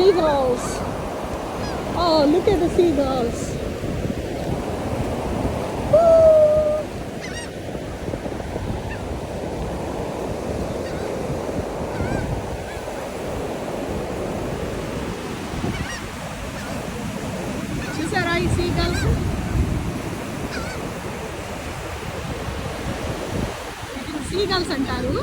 seagulls. Oh, look at the seagulls. Woo! చూసారా ఈ seagulls? వీటిని seagulls అంటారు.